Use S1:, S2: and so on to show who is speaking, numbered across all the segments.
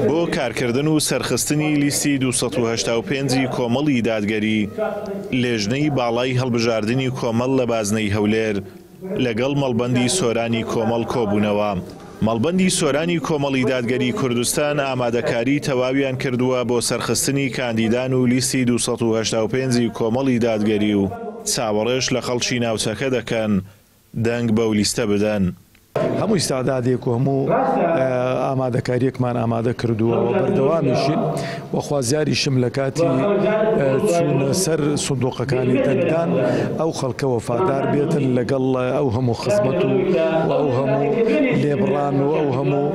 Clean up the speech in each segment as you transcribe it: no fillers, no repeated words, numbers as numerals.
S1: بۆ کارکردن و سەرخستنی لیستی 285 کۆمەڵی دادگەری لێژنەی باڵای هەڵبژاردننی کۆمەڵ لە بازنەی هەولێر لەگەڵ مەڵبەندی سۆرانی کۆمەڵ کۆبوونەوە. مەڵبەندی سۆرانی کۆمەڵی دادگەری کوردستان ئامادەکاری تەواویان کردووە بۆ سەرخستنی کاندیدان و لیستی 285 کۆمەڵی دادگەری و چاوەڕێش لە خەڵکی ناوچەکە دەکەن دەنگ بەو لیستە بدەن.
S2: هەموو ئیستادادێک و هەموو ئامادەکاریەکمان ئامادە کردووەوە بەردەوامیشین و خوازیاریشم لە کاتی چوونە سەر سندوقەکانی دەنگدان ئەو خەڵکە وەفادار بێتن لەگەڵ ئەو هەموو خزمەت و ئەو هەموو لێبڕان و ئەو هەموو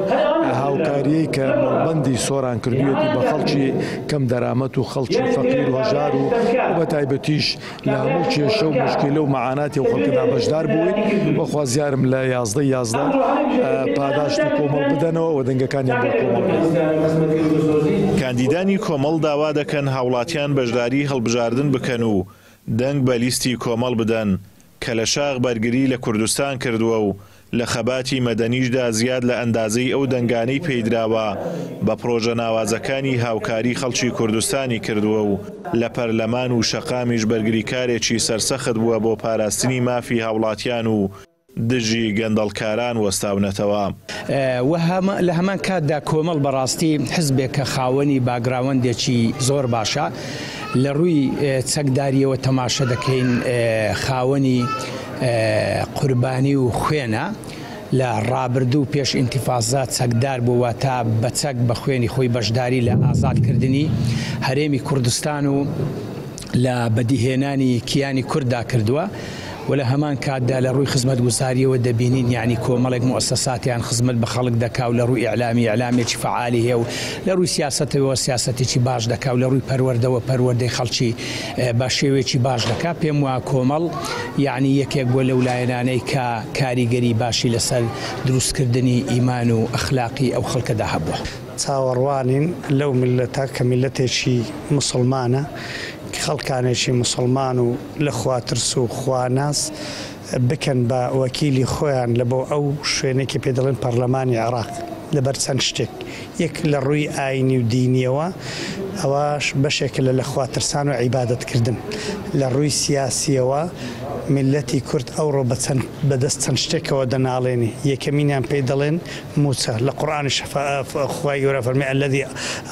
S2: هاوکاریەی کە مەڵبەندی سۆران کردوێتی بە خەڵکی کەم دەرامەت و خەڵکی فەقیر و هەژار و بە تایبەتیش لە هەموو کێشە و مشکلە و مەعاناتی و خەڵکەدا بەشدار بووین و خوازیارم لە 11 پاداشتی کۆمەڵ بدەنەوە و دەنگەکانیان بۆ کۆمەڵ بدەن.
S1: کاندیدانی کۆمەڵ داوا دەکەن هاوڵاتیان بەشداری هەڵبژاردن بکەن و دەنگ بە لیستی کۆمەڵ بدەن کە لە شاغ بەرگری لە کوردستان کردووە و لە خەباتی مەدەنیشدا زیاد لە ئەندازەی ئەو دەنگانەی پێیدراوە بە پرۆژە ناوازەکانی هاوکاری خەڵکی کوردستانی کردووە و لە پەرلەمان و شەقامیش بەرگریکارێکی سەرسەخت بووە بۆ پاراستنی مافی هاوڵاتیان و دژی گەندەڵکاران وەستاونەتەوە.
S3: لە هەمان کاتدا کۆمەڵ بەڕاستی حزبێک کە خاوەنی باگراوەندێکی زۆر باشە لە ڕووی چەکداریەوە تەماشە دەکەین خاوەنی قوربانی و خوێنە لە ڕابردوو پێش ئینتیفازات چەکدار بووە تا بە چەک بە خوێنی خۆی بەشداری لە ئازادکردنی هەرێمی کوردستان و لە بەدیهێنانی کیانی کووردا کردووە و لە هەمان کاتدا لە ڕووی خزمەت گوزاریەوە دەبینین یعنی کۆمەڵێک مؤسساتیان خزمەت بە خەڵک دەکا و لە ڕووی ئیعلامێکی فعالی هەیە و لە ڕووی سیاسەتەوە سیاسەتێکی باش دەکا و لە ڕووی پەروەردەوە پەروەردەی خەڵکی بە شێوەیەکی باش دەکا. پێم وایە کۆمەڵ یعنی یەکێک بۆ لەو لایەنانەی کە کاریگەری باشی لەسەر دروستکردنی ئیمان و ئەخلاقی ئەو خەڵکەدا هەبووە.
S4: چاوەڕوانین لەو میلەتە کە میلەتێکی موسڵمانە خەڵکانێکی موسڵمان و لە خواترس و خواناس بکەن بە وەکیلی خۆیان لە بۆ ئەو شوێنێکی پێ دەڵێن پەرلەمانی عێراق لەبەر چەند شتێک یەک لە ڕووی ئاینی و دینیەوە ئەوەش بەشێکە لە خواترسان و عیبادەتکردن لە ڕووی سیاسیەوە ملەتی کورد ئەوڕۆ بەدەست چەند شتێکەوە دەناڵێنی یەکەمینیان پێی دەڵێن موسە لە قورئانی خوای گەورە فەرمێ الذی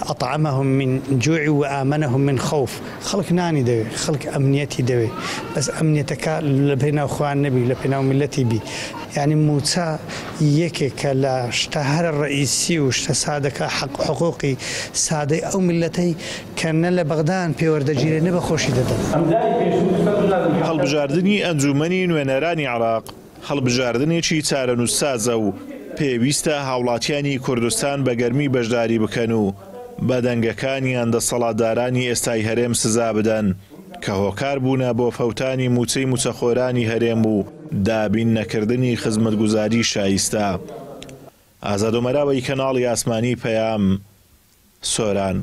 S4: ئەطعمهم من جوع وآمنهم من خوف. خەڵک نانی دەوێت خەڵک ئەمنیەتی دەوێت بەس ئەمنیەتەکە لە پێناو خوان نەبی لە پێناو ملەتی بی. یعنی موچە یەکێکە لە شتە هەرە ڕئیسی و شتە سادەکە حقوقی سادەی ئەو ملەتەی کە نە لە بەغدان پێوەردەگیرێ نە بە خۆشی دەدەن.
S1: هەڵبژاردننی ئەنجومەنی نوێنەرانی عێراق هەڵبژاردنێکی چارەنووسسازە و پێویستە هاوڵاتیانی کوردستان بە گەرمی بەشداری بکەن و بە دەنگەکانیان دەسەڵاتدارانی ئێستای هەرێم سزا بدەن کە هۆکار بوونە بۆ فەوتانی موچەی موچەخۆرانی هەرێم و دابین نەکردنی خزمەتگوزاری شایستە. ئازاد و مەراوەی کەناڵی ئاسمانی پەیام سۆران.